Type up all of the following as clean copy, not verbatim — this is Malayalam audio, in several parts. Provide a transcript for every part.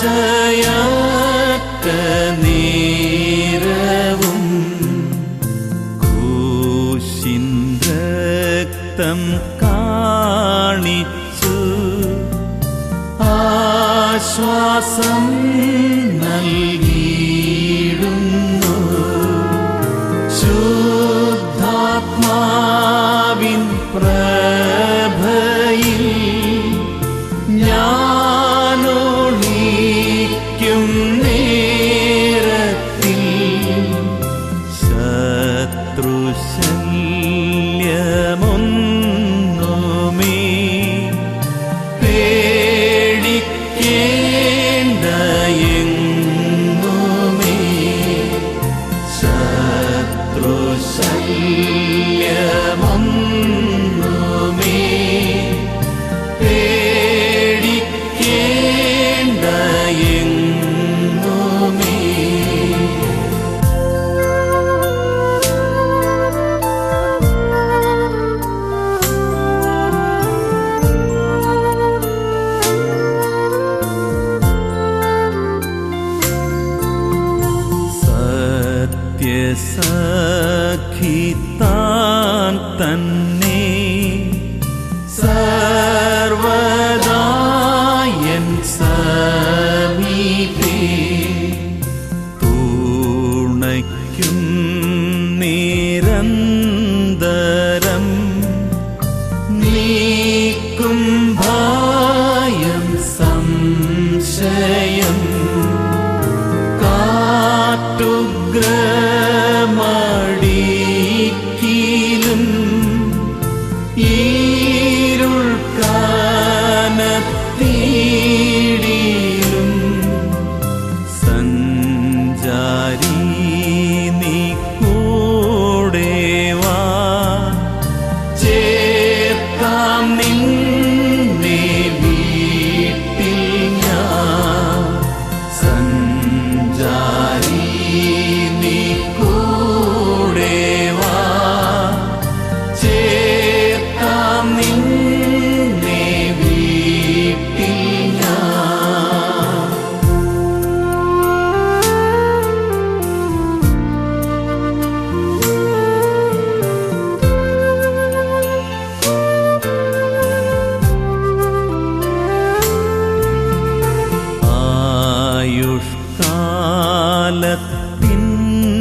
ആശയറ്റ നേരവും ക്രൂശിൻ രക്തം കാണിച്ചു ആശ്വാസം നൽകിയിടുന്നു. ശുദ്ധാത്മാവിൻ പ്രഭയിൽ ഞാനൊളിക്കും നേരത്തിൽ ശത്രുശല്യമൊന്നുമേ പേടിക്കേണ്ട എങ്ങുമേ ശത്രുശല്യമൊന്നുമേ പേടിക്കേണ്ട എങ്ങുമേ. സത്യസഖിതാൻ തന്നെ സർവദാ എൻ സമീപേ തുണയ്ക്കും നിരന്തരം നീക്കും ഭയം സംശയം കാറ്റുഗ്രമടിക്കിലും ഇരുൾ കനത്തിയിടിലും സഞ്ചാരി നീ കൂടെ വാ ചേർക്കാം നിന്നെ വീട്ടിൽ ഞാൻ സഞ്ചാരി നീ കൂടെ വാ ചേർക്കാം നിന്നെ വീട്ടിൽ ഞാൻ.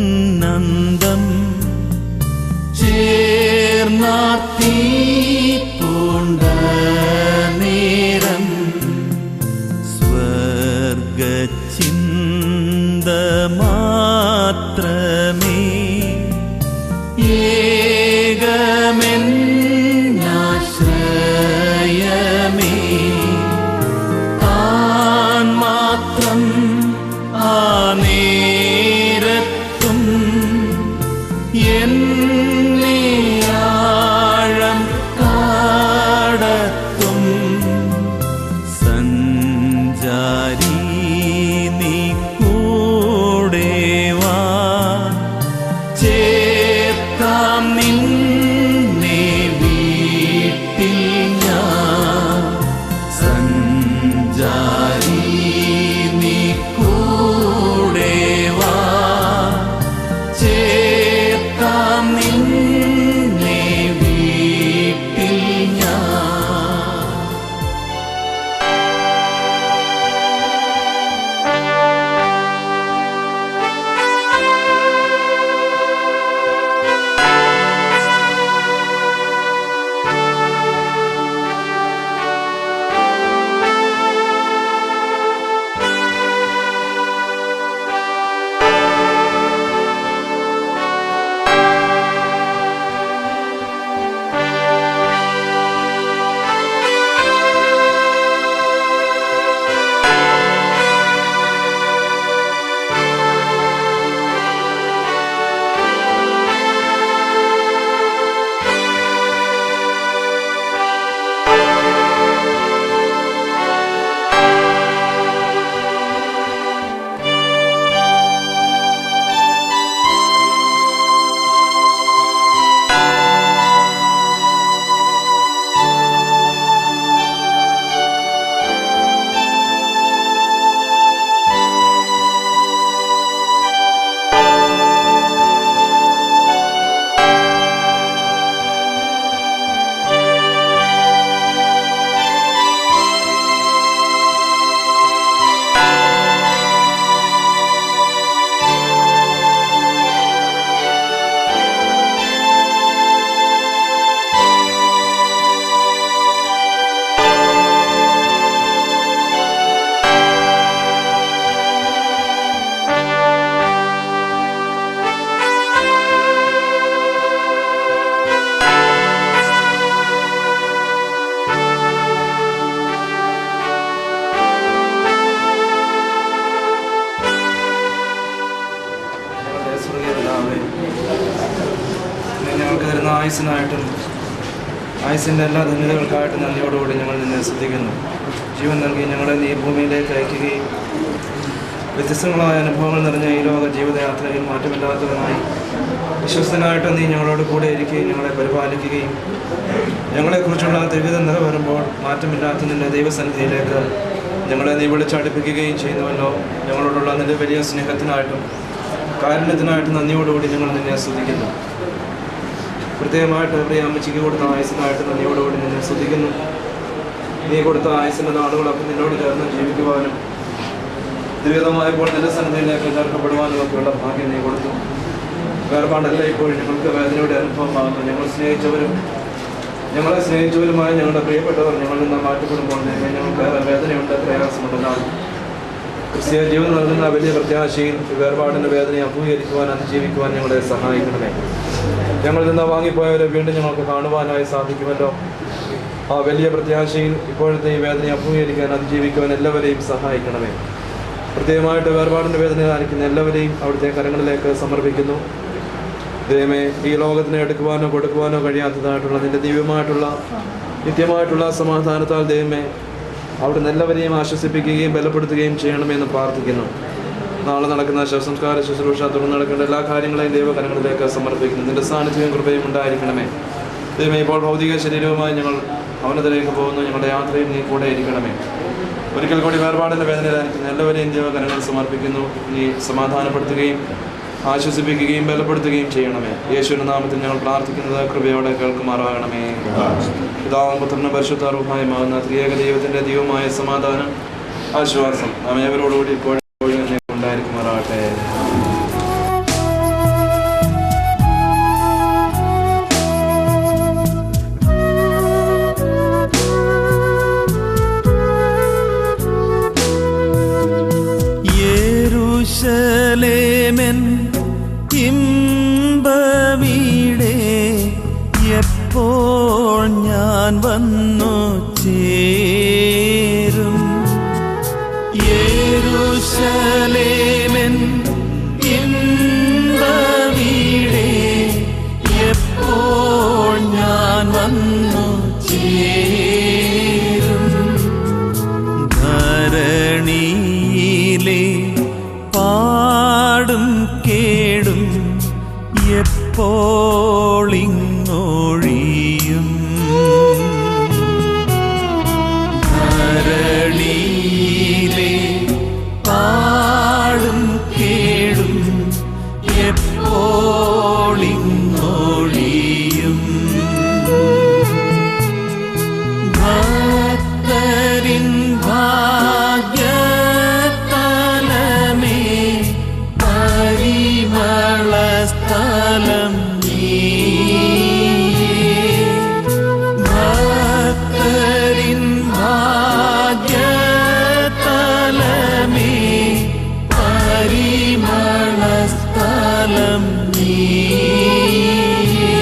ആയുഷ്കാലത്തിനന്തം ചേർന്നാർത്തി പൂണ്ട നേരം സ്വർഗചിന്ത മാത്രമേ ഏകമെന്നാശ്രയമേ താൻ മാത്രം ആ നേരത്തും എന്നെ ആഴം കാട ആയുസ്സിനായിട്ടും ആയുസ്സിൻ്റെ എല്ലാ ധന്യതകൾക്കായിട്ടും നന്ദിയോടുകൂടി ഞങ്ങൾ നിന്നെ ശ്രദ്ധിക്കുന്നു. ജീവൻ നൽകി ഞങ്ങളെ നീ ഭൂമിയിലേക്ക് അയക്കുകയും വ്യത്യസ്തങ്ങളായ അനുഭവങ്ങൾ നിറഞ്ഞ ഈ ലോക ജീവിതയാത്രയിൽ മാറ്റമില്ലാത്തതുമായി വിശ്വസ്തനായിട്ട് നീ ഞങ്ങളോട് കൂടെ ഇരിക്കുകയും ഞങ്ങളെ പരിപാലിക്കുകയും ഞങ്ങളെക്കുറിച്ചുള്ള ദിവ്യത നിറവേറുമ്പോൾ മാറ്റമില്ലാത്ത നിന്റെ ദൈവസന്നിധിയിലേക്ക് ഞങ്ങളെ നീ വിളിച്ചടുപ്പിക്കുകയും ചെയ്യുന്നുവല്ലോ. ഞങ്ങളോടുള്ള നിന്റെ വലിയ സ്നേഹത്തിനായിട്ടും കാരുണ്യത്തിനായിട്ടും നന്ദിയോടുകൂടി ഞങ്ങൾ നിന്നെ സ്തുതിക്കുന്നു. പ്രത്യേകമായിട്ട് പ്രിയ അമ്മച്ചിക്ക് കൊടുത്ത ആയുസ്സിനായിട്ട് നന്ദിയോടുകൂടി നിന്നെ സ്തുതിക്കുന്നു. നീ കൊടുത്ത ആയുസ്സിൻ്റെ നാളുകളൊക്കെ നിന്നോട് ചേർന്ന് ജീവിക്കുവാനും ദിവ്യതമായപ്പോൾ നിന്റെ സന്നിധിയിലേക്ക് ചേർക്കപ്പെടുവാനും ഒക്കെയുള്ള ഭാഗ്യം നീ കൊടുത്തു. വേർപാടല്ല ഇപ്പോൾ ഞങ്ങൾക്ക് വേദനയുടെ അനുഭവമാകുന്നു. ഞങ്ങളെ സ്നേഹിച്ചവരുമായ ഞങ്ങളുടെ പ്രിയപ്പെട്ടവർ ഞങ്ങളിൽ നിന്ന് മാറ്റപ്പെടുമ്പോൾ ഞങ്ങൾക്ക് ഏറെ വേദനയുണ്ട്, പ്രയാസമുണ്ടെന്നാണ്. ക്രിസ്തീയ ജീവൻ നൽകുന്ന വലിയ പ്രത്യാശയിൽ വേർപാടിൻ്റെ വേദനയെ അഭിമുഖീകരിക്കുവാൻ അതിജീവിക്കുവാൻ ഞങ്ങളെ സഹായിക്കണമേ. ഞങ്ങളിൽ നിന്ന് വാങ്ങിപ്പോയവരെ വീണ്ടും ഞങ്ങൾക്ക് കാണുവാനായി സാധിക്കുമല്ലോ. ആ വലിയ പ്രത്യാശയിൽ ഇപ്പോഴത്തെ ഈ വേദനയെ അഭിമുഖീകരിക്കാൻ അതിജീവിക്കുവാൻ എല്ലാവരെയും സഹായിക്കണമേ. പ്രത്യേകമായിട്ട് വേർപാടിൻ്റെ വേദന കാണിക്കുന്ന എല്ലാവരെയും അവിടുത്തെ കരങ്ങളിലേക്ക് സമർപ്പിക്കുന്നു. ദൈവമേ, ഈ ലോകത്തിനെ എടുക്കുവാനോ കൊടുക്കുവാനോ കഴിയാത്തതായിട്ടുള്ള നിന്റെ ദിവ്യമായിട്ടുള്ള നിത്യമായിട്ടുള്ള സമാധാനത്താൽ ദൈവമേ അവിടുന്ന് എല്ലാവരെയും ആശ്വസിപ്പിക്കുകയും ബലപ്പെടുത്തുകയും ചെയ്യണമെന്ന് പ്രാർത്ഥിക്കുന്നു. നാളെ നടക്കുന്ന ശവസംസ്കാര ശുശ്രൂഷ തുടർന്ന് നടക്കേണ്ട എല്ലാ കാര്യങ്ങളെയും ദൈവകരങ്ങളിലേക്ക് സമർപ്പിക്കുന്നു. നിന്റെ സാന്നിധ്യവും കൃപയും ഉണ്ടായിരിക്കണമേ. ദൈവമേ, ഇപ്പോൾ ഭൗതിക ശരീരവുമായി ഞങ്ങൾ ഭവനത്തിലേക്ക് പോകുന്നു. ഞങ്ങളുടെ യാത്രയിൽ നീ കൂടെ ഇരിക്കണമേ. ഒരിക്കൽ കൂടി വേർപാടിൻ്റെ വേദനയിലായിരിക്കുന്ന എല്ലാവരെയും ദൈവകരങ്ങൾ സമർപ്പിക്കുന്നു. നീ സമാധാനപ്പെടുത്തുകയും ആശ്വസിപ്പിക്കുകയും ബലപ്പെടുത്തുകയും ചെയ്യണമേ. യേശുവിന്റെ നാമത്തിൽ ഞങ്ങൾ പ്രാർത്ഥിക്കുന്നത് കൃപയോടെ കേൾക്കുമാറാകണമേ. പിതാവും പുത്രനും പരിശുദ്ധ റൂഹായുമാകുന്ന ത്രിയേക ദൈവത്തിന്റെ ദൈവമായ സമാധാനം ആശ്വാസം നാം ഏവരോടുകൂടി ഇപ്പോഴും ഉണ്ടായിരിക്കുമാറാകട്ടെ. യെരൂശലേമെൻ ഇമ്പവീടേ, എപ്പോൾ ഞാൻ വന്നു ചേരും. യെരൂശലേമെൻ ഇമ്പവീടേ, എപ്പോൾ ഞാൻ വന്നു ചേരും. ധരണിയിലെ പാടും കേടും എപ്പോളിങ്ങൊഴിയും. ധരണിയിലെ പാടും കേടും എപ്പോളിങ്ങൊഴിയും. ഭക്തരിൻ ഭാഗ്യതലമേ, പരിമളസ്ഥലം നീയേ. ഭക്തരിൻ ഭാഗ്യതലമേ, പരിമളസ്ഥലം നീയേ.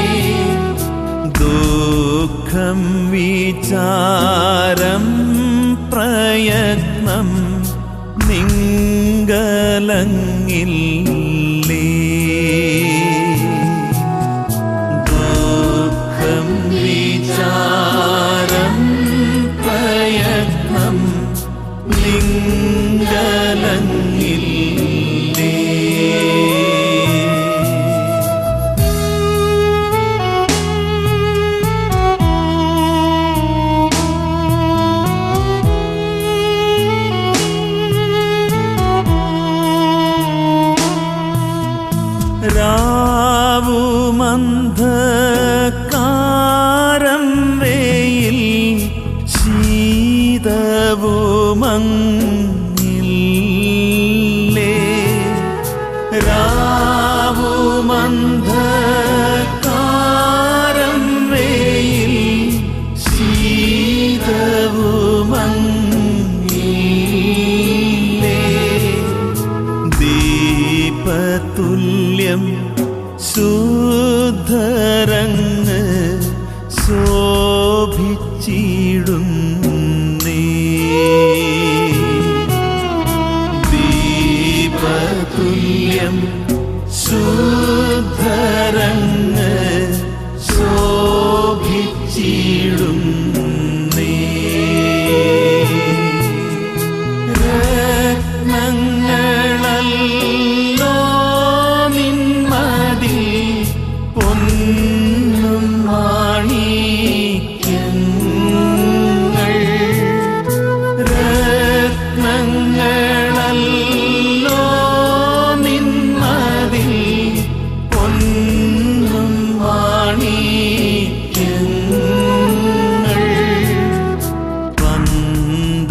ദുഃഖം വിചാരം പ്രയത്നം നിങ്കലങ്ങില്ലേ. ദുഃഖം വിചാരം പ്രയത്നം നിങ്കലങ്ങില്ലേ. രാവുമന്ധകാരം വെയിൽ ശീതവുമങ്ങില്ലേ. രാവുമന്ധകാരം വെയിൽ ശീതവുമങ്ങില്ലേ. ദീപതുല്യം ശുദ്ധരങ്ങ് ശോഭിച്ചിടുന്നേ. ദീപതുല്യം ശുദ്ധരങ്ങ് ശോഭിച്ചിടുന്നേ.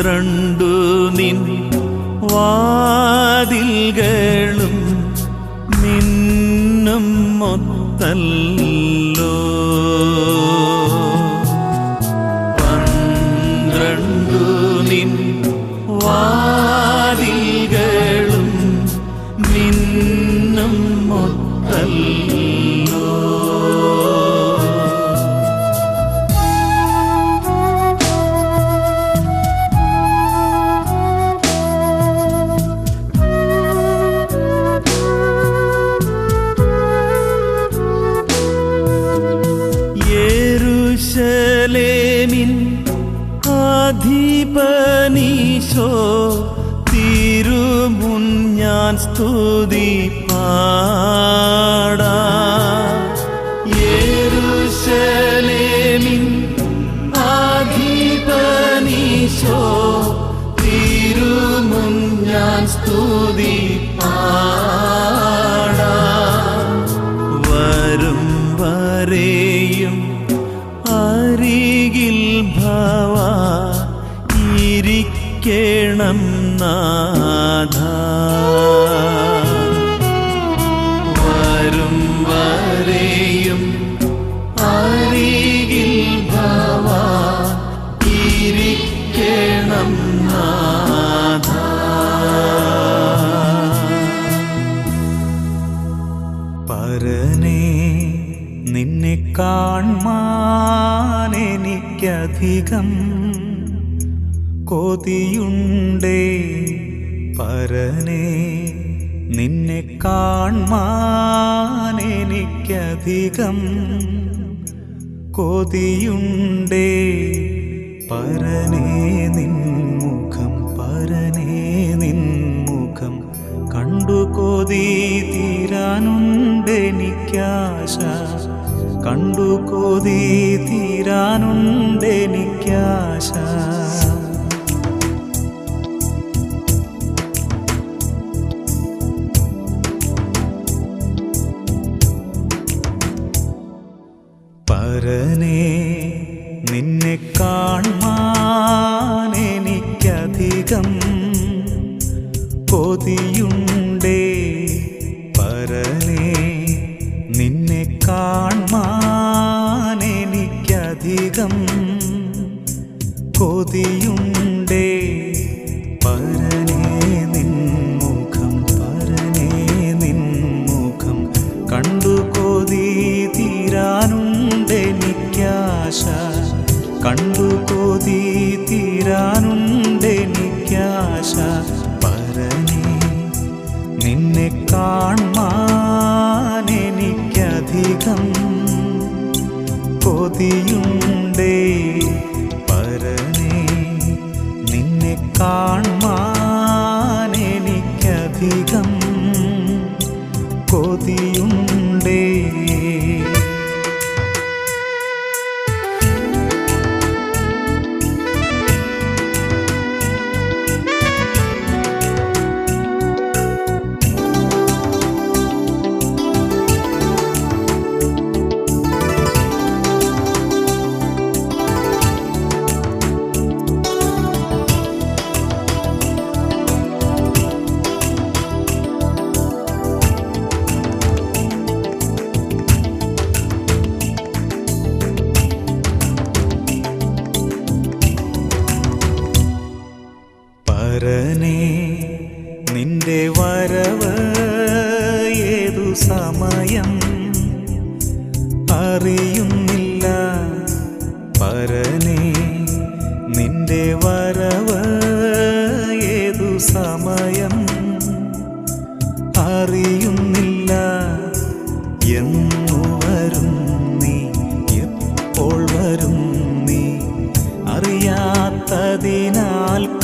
12 നിൻ വാതിൽകളും മിന്നും മൊത്തല്ലോ. 12 നിൻ വാതിൽകളും മിന്നും മൊത്തല്ലോ. യെരൂശലേമിൻ അധിപനീശോ തിരുമുൻ ഞാൻ സ്തുതി പാടാം. യെരൂശലേമിൻ അധിപനീശോ തിരുമുൻ ഞാൻ സ്തുതി പാടാം. വരും വരെയും അരികിൽ ഭവാ ഇരിക്കണം നാഥ. വരും വരെയും അരികിൽ ഭവാ ഇരിക്കണം നാഥ. പരനേ നിന്നെ കാൺമാൻ എനിക്കധികം കൊതിയുണ്ടേ. പരനേ നിന്നെ കാൺമാൻ എനിക്കധികം കൊതിയുണ്ടേ. പരനേ നിൻമുഖം, പരനേ നിൻമുഖം കണ്ടു കൊതി തീരാനുണ്ടെനിക്കാശ. കണ്ടു കൊതി തീരാനുണ്ടെനിക്കാശ. പരനേ നിന്നെ കാൺമാൻ എനിക്കധികം കൊതിയുണ്ടേ. പരനേ നിന്നെ കാൺമാൻ എനിക്കധികം കൊതിയുണ്ടേ. പരനേ നിൻമുഖം, പരനേ നിൻമുഖം കണ്ടു കൊതി തീരാനുണ്ടെനിക്കാശ. കണ്ടു കൊതി തീരാനുണ്ടെനിക്കാശ. പരനേ നിന്നെ കാൺമാൻ എനിക്കധികം കൊതിയുണ്ടേ. പരനേ നിന്നെ കാൺമാൻ എനിക്കധികം കൊതിയുണ്ടേ. പരനേ നിന്റെ വരവ് ഏതു സമയം അറിയുന്നില്ല. പരനേ നിന്റെ വരവ് ഏതു സമയം അറിയുന്നില്ല. എന്നു വരും നീ, എപ്പോൾ വരും നീ അറിയാത്തതിനാൽ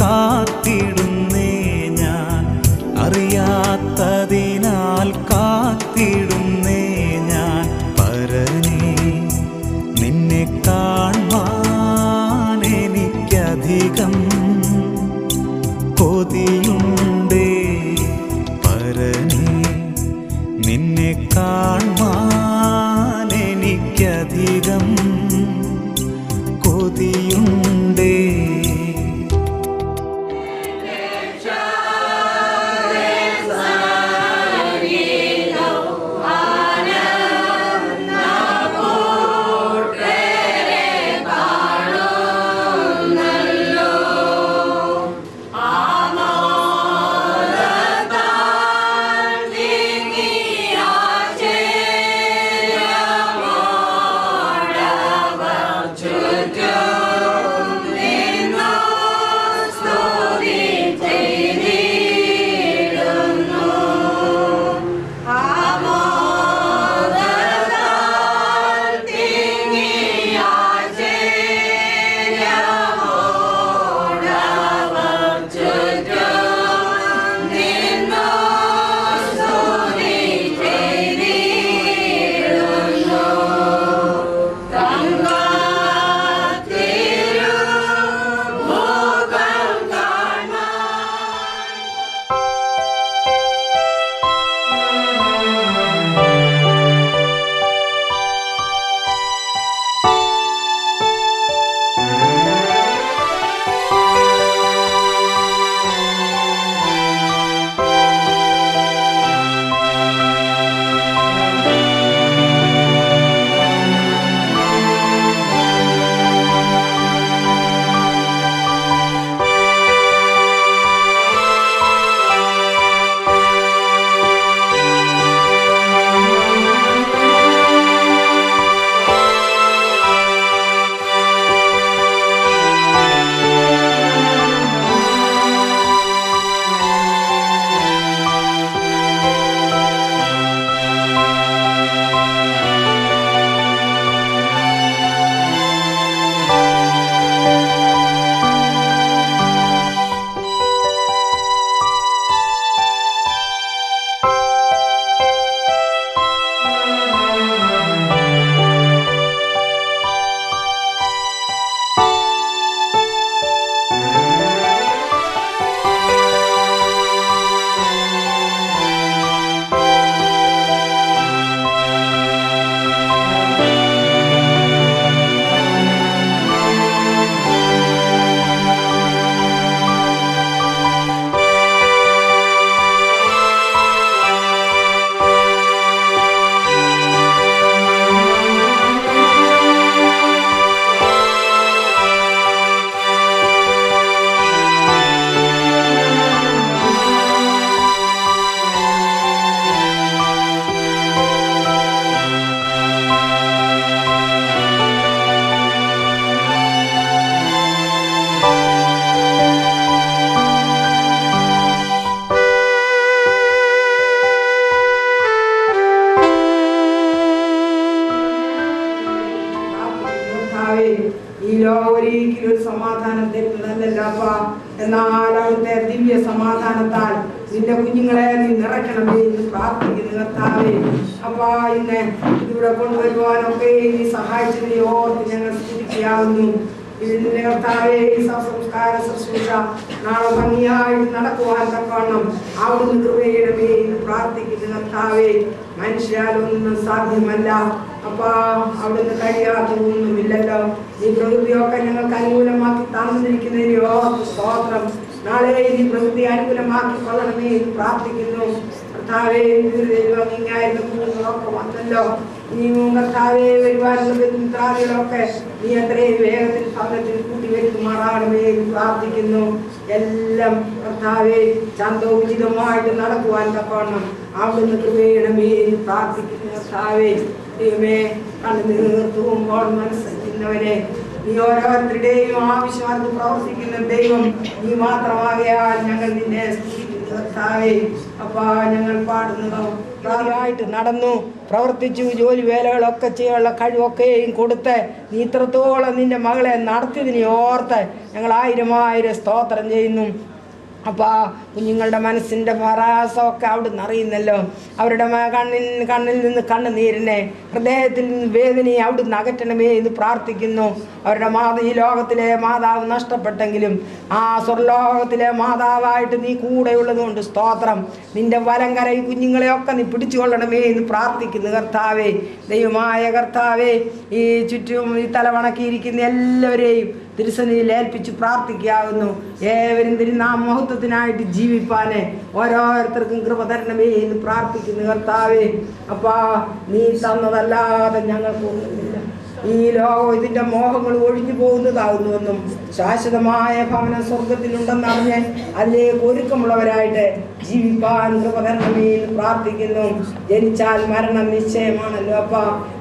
കാത്തിടുന്നേ ഞാൻ. അറിയാത്തതിനാൽ കാത്തിടുന്നേ ഞാൻ. പരനേ നിന്നെ കാൺമാൻ എനിക്കധികം കൊതിയുണ്ടേ. പരനേ നിന്നെ കാൺമാൻ എനിക്കധികം കൊതിയുണ്ടേ. സമാധാനം തരുന്നതല്ലല്ലോ അപ്പ. എന്നാൽ അവിടുത്തെ ദിവ്യ സമാധാനത്താൽ നിന്റെ കുഞ്ഞുങ്ങളെ നീ നിറയ്ക്കണമേ എന്ന് പ്രാർത്ഥിക്കുന്നു കർത്താവേ. അപ്പ ഇന്ന് ഇതിവിടെ കൊണ്ടുവരുവാനൊക്കെ നീ സഹായിച്ചതിനെ ഓർത്ത് ഞങ്ങൾ സ്തുതിക്കാവുന്നു. ഇതിന്റെ കർത്താവേ ഈ സംസ്കാര ശുശ്രൂഷ നാളെ ഭംഗിയായിട്ട് നടക്കുവാൻ തക്കവണ്ണം അവിടുന്ന് കൃപയിടമേ എന്ന് പ്രാർത്ഥിക്കുന്നു കർത്താവേ. മനുഷ്യരൊന്നും സാധ്യമല്ല അപ്പാ, അവിടുന്ന് കഴിയാത്തതൊന്നുമില്ലല്ലോ. ഈ പ്രകൃതിയൊക്കെ ഞങ്ങൾക്ക് അനുകൂലമാക്കി തന്നിരിക്കുന്നതിനെയോ സ്തോത്രം. നാളെ ഈ പ്രകൃതി അനുകൂലമാക്കി കൊള്ളണമേ എന്ന് പ്രാർത്ഥിക്കുന്നു കർത്താവേ. ഇങ്ങായിരുന്നൊക്കെ വന്നല്ലോ. നീ കർത്താവേ വരുവാനുള്ള മിത്രാദികളൊക്കെ നീ എത്രയും വേഗത്തിൽ ഭവനത്തിൽ കൂട്ടിവെക്കുമാറാകണമേ എന്ന് പ്രാർത്ഥിക്കുന്നു. എല്ലാം കർത്താവേ ശാന്തോചിതമായിട്ട് നടക്കുവാൻ തക്കവണ്ണം അവിടുന്ന് കൃപയണമേ എന്ന് പ്രാർത്ഥിക്കുന്നു കർത്താവേ. ദൈവമേ, കണ്ണുനീർത്തുമ്പോൾ മനസ്സറിയുന്നവനെ, നീ ഓരോരുത്തരുടെയും ആവശ്യമാർക്ക് പ്രവർത്തിക്കുന്ന ദൈവം നീ മാത്രമാകയാൽ ഞങ്ങൾ നിന്നെ സ്തുതിക്കുന്നു കർത്താവേ. അപ്പാ, ഞങ്ങൾ പാടുന്നതോ ായിട്ട് നടന്നു പ്രവർത്തിച്ചു ജോലി വേലകളൊക്കെ ചെയ്യാനുള്ള കഴിവൊക്കെയും കൊടുത്ത് നീ ഇത്രത്തോളം നിന്റെ മകളെ നടത്തിയതിനെ ഓർത്ത് ഞങ്ങൾ 1000 സ്തോത്രം ചെയ്യുന്നു. അപ്പോൾ കുഞ്ഞുങ്ങളുടെ മനസ്സിൻ്റെ പ്രയാസമൊക്കെ അവിടുന്ന് അറിയുന്നല്ലോ. അവരുടെ കണ്ണിൽ നിന്ന് കണ്ണുനീരിനെ, ഹൃദയത്തിൽ നിന്ന് വേദനയെ അവിടുന്ന് അകറ്റണമേ എന്ന് പ്രാർത്ഥിക്കുന്നു. അവരുടെ ഈ ലോകത്തിലെ മാതാവ് നഷ്ടപ്പെട്ടെങ്കിലും ആ സ്വർലോകത്തിലെ മാതാവായിട്ട് നീ കൂടെയുള്ളത് കൊണ്ട് സ്തോത്രം. നിന്റെ വലങ്കര ഈ കുഞ്ഞുങ്ങളെയൊക്കെ നീ പിടിച്ചുകൊള്ളണമേ എന്ന് പ്രാർത്ഥിക്കുന്നു കർത്താവേ. ദൈവമായ കർത്താവേ, ഈ ചുറ്റും ഈ തലവണക്കിയിരിക്കുന്ന എല്ലാവരെയും തിരുസന്നിധിയിൽ ഏൽപ്പിച്ച് പ്രാർത്ഥിക്കാവുന്നു. ഏവരും തിരുനാമഹത്വത്തിനായിട്ട് ജീവിപ്പാനെ ഓരോരുത്തർക്കും കൃപ തരണമേ എന്ന് പ്രാർത്ഥിക്കുന്നു കർത്താവേ. അപ്പാ, നീ തന്നതല്ലാതെ ഞങ്ങൾക്കൊന്നുമില്ല. ഈ ലോകം ഇതിൻ്റെ മോഹങ്ങൾ ഒഴിഞ്ഞു പോകുന്നതാകുന്നുവെന്നും ശാശ്വതമായ ഭവനം സ്വർഗത്തിലുണ്ടെന്നറിഞ്ഞ് അതിലേക്ക് ഒരുക്കമുള്ളവരായിട്ട് ജീവിപ്പാൻ കൃപ തരണമേ എന്ന് പ്രാർത്ഥിക്കുന്നു. ജനിച്ചാൽ മരണം നിശ്ചയമാണല്ലോ അപ്പ.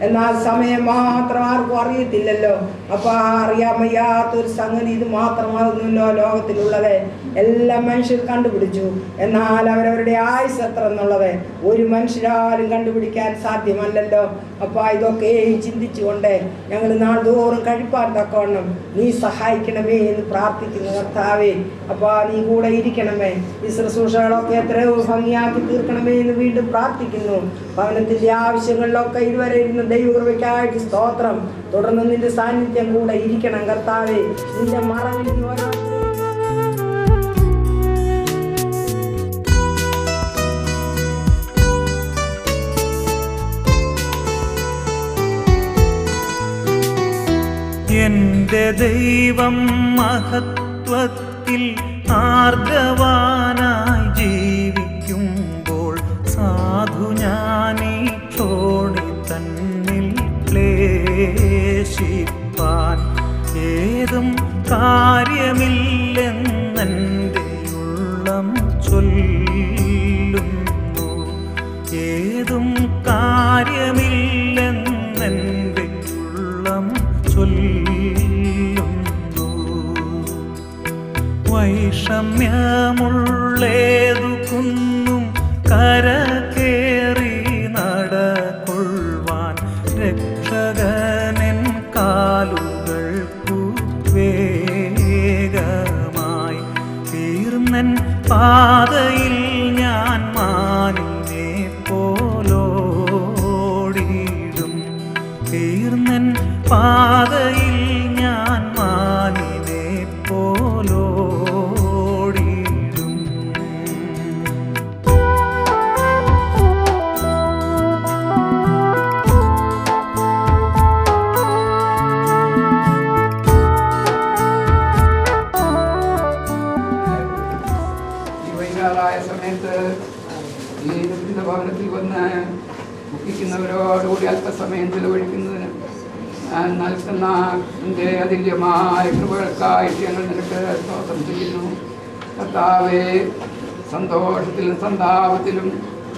എന്നാൽ സമയം മാത്രം ആർക്കും അറിയത്തില്ലല്ലോ അപ്പ. അറിയാൻ വയ്യാത്തൊരു സംഗതി ഇത് മാത്രമാകുന്നല്ലോ ലോകത്തിലുള്ളത്. എല്ലാ മനുഷ്യർ കണ്ടുപിടിച്ചു, എന്നാൽ അവരവരുടെ ആയുസ് എത്ര എന്നുള്ളത് ഒരു മനുഷ്യരാലും കണ്ടുപിടിക്കാൻ സാധ്യമല്ലല്ലോ അപ്പ. ഇതൊക്കെയും ചിന്തിച്ചുകൊണ്ട് ഞങ്ങൾ നാൾതോറും കഴിപ്പാൻ തക്കവണ്ണം നീ സഹായിക്കണമേ എന്ന് പ്രാർത്ഥിക്കുന്നു കർത്താവേ. അപ്പ, നീ കൂടെ ഇരിക്കണമേ. ഈ ശുശ്രൂഷകളൊക്കെ എത്രയോ ഭംഗിയാക്കി തീർക്കണമേ എന്ന് വീണ്ടും പ്രാർത്ഥിക്കുന്നു. ഭവനത്തിൻ്റെ ആവശ്യങ്ങളിലൊക്കെ ഇതുവരെ ഇരുന്ന ദൈവകൃപയ്ക്കായിട്ട് സ്തോത്രം. തുടർന്ന് നിന്റെ സാന്നിധ്യം കൂടെ ഇരിക്കണം കർത്താവേ. നിന്റെ മറവിൽ ഓരോ എന്റെ ദൈവം മഹത്വത്തിൽ ആർദ്രവാനായി ജീവിക്കുമ്പോൾ സാധു ഞാനീ ക്ഷോണി തന്നിൽ ക്ലേശിപ്പാൻ ഏതും കാര്യമില്ലെന്നെൻ്റെ ഉള്ളം ചൊല്ലുന്നു. ഏതും കാര്യമില്ലെന്നെൻ്റെ ഉള്ളം ചൊല്ലുന്നു. വൈഷമ്യമുള്ളേതു കുന്നും കരകേറി നടക്കൊള്ളുവാൻ രക്ഷകനെൻ കാലുകൾക്കു വേഗമായി തീർന്നൻ പാതയിൽ ഞാൻ മാനിനെ പോലോടിയിടും. തീർന്നൻ പാതയിൽ ഞാൻ മാനിനെ പോലോടിയിടും. ഈ വൈകാറായ സമയത്ത് ഈ ഭവനത്തിൽ വന്ന് ദുഃഖിക്കുന്നവരോടുകൂടി അല്പസമയം ചെലവഴിക്കുന്നതിന് നൽകുന്ന എൻ്റെ അതുല്യമായ കൃപകൾക്കായിട്ട് ഞങ്ങൾ നിനക്ക് സ്തോത്രം ചെയ്യുന്നു കർത്താവേ. സന്തോഷത്തിലും സന്താപത്തിലും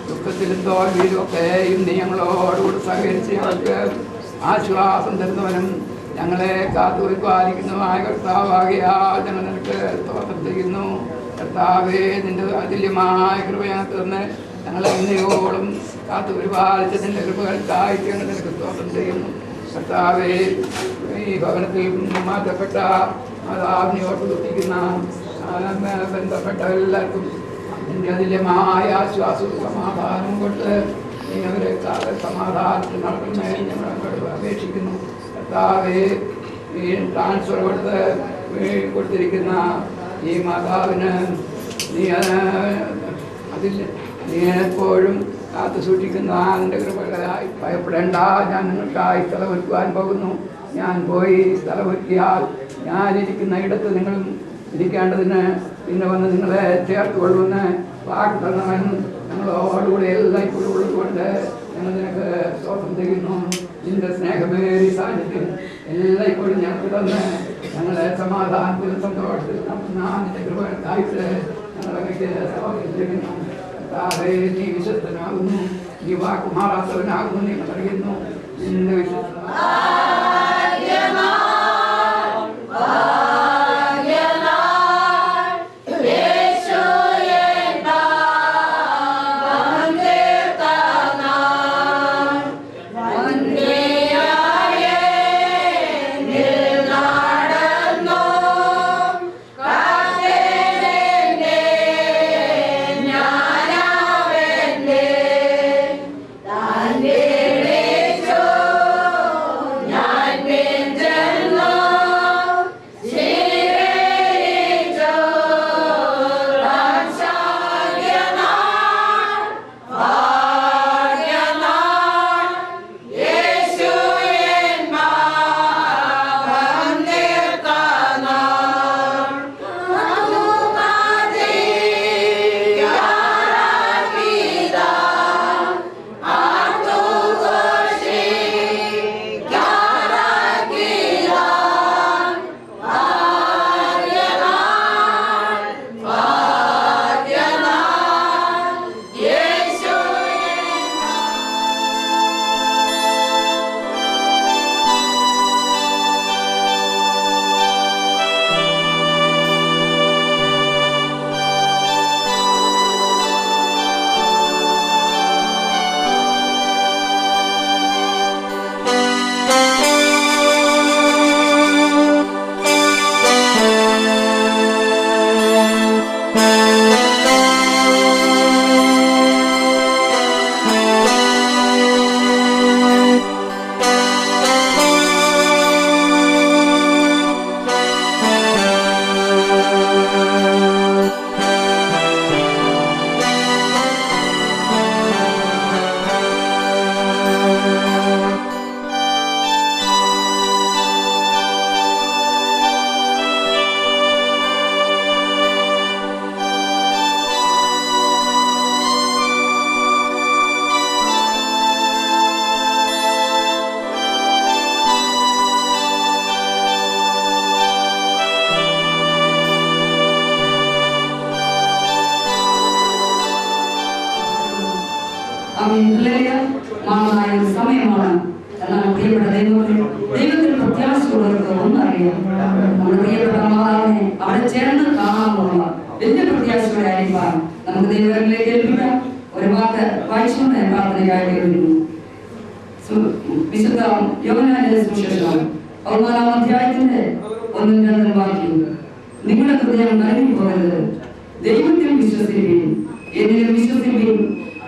ദുഃഖത്തിലും തോൽവിയിലും ഒക്കെയും നീ ഞങ്ങളോടുകൂടി സഹകരിച്ച് ഞങ്ങൾക്ക് ആശ്വാസം തരുന്നവനും ഞങ്ങളെ കാത്തുപരിപാലിക്കുന്നതുമായ കർത്താവാകിയാൽ ഞങ്ങൾ നിനക്ക് സ്തോത്രം ചെയ്യുന്നു കർത്താവേ. നിന്റെ അതുല്യമായ കൃപ ഞങ്ങൾക്ക് തന്ന് ഞങ്ങളെ ഇന്നയോളം കാത്തുപരിപാലിച്ചതിൻ്റെ കൃപകൾക്കായിട്ട് ഞങ്ങൾ നിനക്ക് സ്തോത്രം ചെയ്യുന്നു കർത്താവേ. ഈ ഭവനത്തിൽ മാറ്റപ്പെട്ട മാതാവിനെ ഓർത്ത് ദുഃഖിക്കുന്ന ബന്ധപ്പെട്ട എല്ലാവർക്കും എൻ്റെ അതില്യമായ ആശ്വാസവും സമാധാനവും കൊണ്ട് നീ അവരെ സമാധാനത്തിൽ നടത്തുന്നതിന് ഞങ്ങളോട് അപേക്ഷിക്കുന്നു. കർത്താവേ, ഈ ട്രാൻസ്ഫർ കൊടുത്തിരിക്കുന്ന ഈ മാതാവിന് നീ നീ എപ്പോഴും കാത്തു സൂക്ഷിക്കുന്ന അതിൻ്റെ കൃപകളായി ഭയപ്പെടേണ്ട. ഞാൻ നിങ്ങൾക്കായി സ്ഥലമൊരുക്കുവാൻ പോകുന്നു. ഞാൻ പോയി സ്ഥലമൊരുക്കിയാൽ ഞാനിരിക്കുന്ന ഇടത്ത് നിങ്ങളും ഇരിക്കേണ്ടതിന് പിന്നെ വന്ന് നിങ്ങളെ ചേർത്ത് കൊള്ളുമെന്ന് വാക്ക് തന്നവൻ ഞങ്ങളോടുകൂടെ എല്ലാം ഇപ്പോഴും ഉള്ളതുകൊണ്ട് ഞങ്ങൾ നിനക്ക് സ്തോത്രം ചെയ്യുന്നു. നിന്റെ സ്നേഹമേറി സാന്നിധ്യം എല്ലാം ഇപ്പോഴും ഞങ്ങൾക്ക് തന്ന് ഞങ്ങളെ സമാധാനത്തിലും സന്തോഷത്തിലും നിന്റെ കൃപകൾക്കായിട്ട് ഞങ്ങളൊക്കെ സ്തോത്രം ചെയ്യുന്നു. നീ വിശ്വസ്തനാകുന്നു, നീ വാക്ക് മാറാത്തവനാകുന്നു, നിങ്ങൾ അറിയുന്നു. നിന്റെ വിശ്വസ്ത സമയമാണ്. എന്നാൽ പ്രിയപ്പെട്ട ദൈവത്തിൽ പ്രത്യാശയുള്ളവർക്ക് ഒന്നറിയാം, നമ്മുടെ പ്രിയപ്പെട്ട മാതാവിനെ അവിടെ ചേർന്ന് കാണാനുള്ള വലിയ പ്രത്യാശയോടെ ആയിരിക്കാൻ നമുക്ക് ദൈവങ്ങളിലേക്ക് ഏൽപ്പിക്കാം. ഒരു വാക്ക് വായിച്ചുകൊണ്ട് പ്രാർത്ഥനയ്ക്കായിട്ട് വരുന്നു. വിശുദ്ധ യോഹന്നാന്റെ സുവിശേഷം 14-ാം അധ്യായത്തിന്റെ 1-2 വാക്യം, നിങ്ങളുടെ ഹൃദയം കലങ്ങി പോകരുത്, ദൈവത്തിൽ വിശ്വസിപ്പിൻ, എന്നിലും വിശ്വസിപ്പിൻ.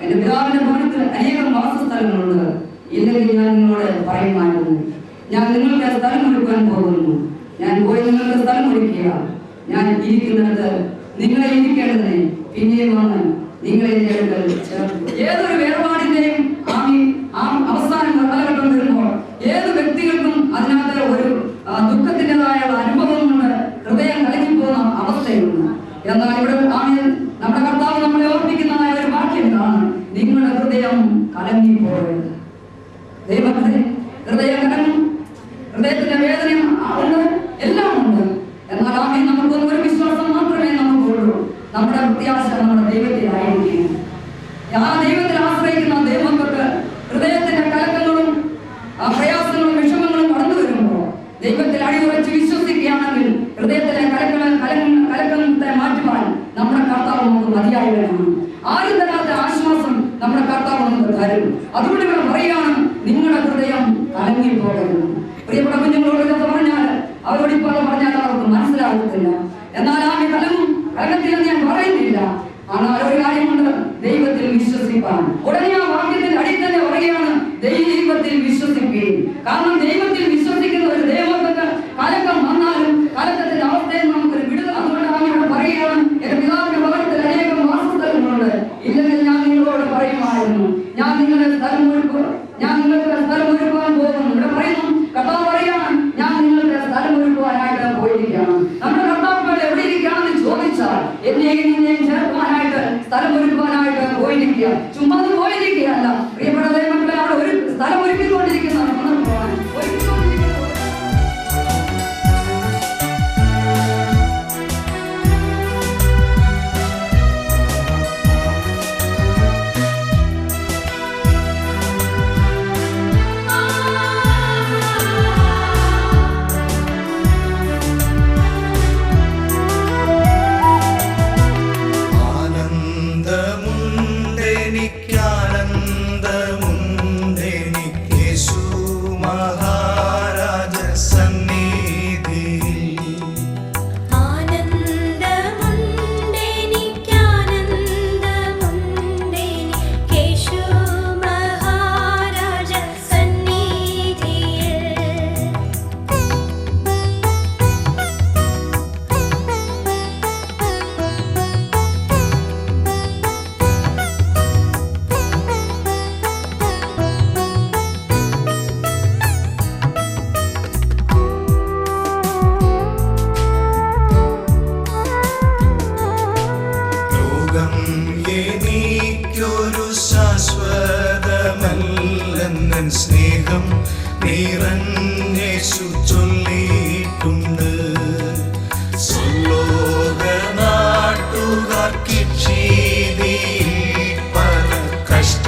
എന്റെ പിതാവിന്റെ ഭവനത്തിൽ അനേകം വാസസ്ഥലങ്ങളുണ്ട്, ഇല്ലെങ്കിൽ ഞാൻ നിങ്ങളോട് പറയുമായിരുന്നു. ഞാൻ നിങ്ങൾക്ക് സ്ഥലം ഒരുക്കാൻ പോകുന്നു. ഞാൻ പോയി നിങ്ങൾക്ക് സ്ഥലം ഒരുക്കുക. ഞാൻ ഇരിക്കുന്നിടത്ത് നിങ്ങളെ ഇരിക്കേണ്ടതിനെ പിന്നെയും വന്ന് നിങ്ങളെ ചേർത്ത്. ഏതൊരു വേർപാടിന്റെയും അവസാനം കാലഘട്ടം വരുമ്പോൾ ഏത് വ്യക്തികൾക്കും അതിനകത്ത് ഒരു ദുഃഖത്തിൻ്റെതായ അനുഭവം കൊണ്ട് ഹൃദയം കലങ്ങിപ്പോകുന്ന അവസ്ഥയുണ്ട്. എന്നാൽ ഇവിടെ നമ്മുടെ കർത്താവ് നമ്മളെ ഓർമ്മിക്കുന്നതായ ഒരു വാക്യം എന്താണ്? നിങ്ങളുടെ ഹൃദയം കലങ്ങിപ്പോകരുത്. ദൈവത്തെ ഹൃദയം കലങ്ങും, ഹൃദയത്തിന്റെ വേദനയും ഉണ്ട്, എല്ലാം ഉണ്ട്. എന്നാൽ നമുക്കൊന്നും ഒരു വിശ്വാസം മാത്രമേ നമുക്കുള്ളൂ. നമ്മുടെ പ്രത്യാശ നമ്മുടെ ദൈവത്തിലായിരിക്കും. ആ ദൈവത്തിൽ ആശ്രയിക്കുന്ന ദൈവങ്ങൾക്ക് ഹൃദയത്തിന്റെ കലക്കങ്ങളും പ്രയാസങ്ങളും വിഷമങ്ങളും കടന്നു വരുമ്പോൾ ദൈവത്തിൽ അടിയുറച്ച് വിശ്വസിക്കുകയാണെങ്കിൽ ഹൃദയത്തിലെ കലക്കത്തെ മാറ്റുവാൻ നമ്മുടെ കർത്താവ് നമുക്ക് മതിയായി വേണം. ആരും തരാത്ത ആശ്വാസം നമ്മുടെ കർത്താവ് നമുക്ക് തരും. അതുകൊണ്ട് ഇവിടെ പറയുകയാണ്, നിങ്ങളുടെ ഹൃദയം കലങ്ങിപ്പോകരുത്. പ്രിയപ്പെട്ട കുഞ്ഞുങ്ങളോട് പറഞ്ഞാൽ അവരോട് ഇപ്പോൾ പറഞ്ഞാൽ അവർക്ക് മനസ്സിലാക്കും. എന്നാൽ ആ കലങ്ങും കലകത്തിൽ ഞാൻ പറയുന്നില്ല. ஆனால் ഒരു കാര്യമുണ്ട്, ദൈവത്തിൽ വിശ്വസിപ്പാൻ. ഉടനെ ആ വാക്യത്തിന്റെ അടിയിൽ തന്നെ പറയുകയാണ്, ദൈവത്തിൽ വിശ്വസിപ്പീൻ. കാരണം ദൈവത്തിൽ വിശ്വസിക്കുന്ന ഒരു ദൈവത്തിന് കലക്കം വന്നാലും കലക്കത്തിന്റെ അവസ്ഥയിൽ നമുക്കൊരു വിടുതൽ. അതുകൊണ്ടാണ് ഇവിടെ പറയുകയാണ്, എന്റെ പിതാവിന്റെ ഭവനത്തിൽ അനേകം വാസസ്ഥലങ്ങളുണ്ട്, ഇല്ലെങ്കിൽ ഞാൻ നിങ്ങളോട് പറയുമായിരുന്നു, ഞാൻ നിങ്ങളുടെ സ്ഥലം ഒരുക്കുവാൻ പോകുന്നു. ഇവിടെ പറയുന്നു, കർത്താവ് പറയാണ്, ഞാൻ നിങ്ങൾക്ക് സ്ഥലം ഒരുക്കുവാനായിട്ട് പോയിരിക്കുകയാണ്. നമ്മുടെ കർത്താവ് എവിടെ ഇരിക്കുകയാണെന്ന് ചോദിച്ചാൽ എന്നെയും നിന്നെയും ചേർക്കുവാനായിട്ട് സ്ഥലം ഒരുക്കുവാനായിട്ട് പോയിരിക്കുക. ചുമ്മാ പോയിരിക്കുകയല്ല പ്രിയപ്പെട്ട ദൈവമക്കളെ, അവിടെ ഒരു സ്ഥലം ഒരുക്കിക്കൊണ്ടിരിക്കുന്നതാണ്. സ്നേഹം നിറഞ്ഞേശു ചൊല്ലിയിട്ടുണ്ട്. സ്വലോക നാട്ടുകാർക്കിക്ഷീതിയിൽ പല കഷ്ട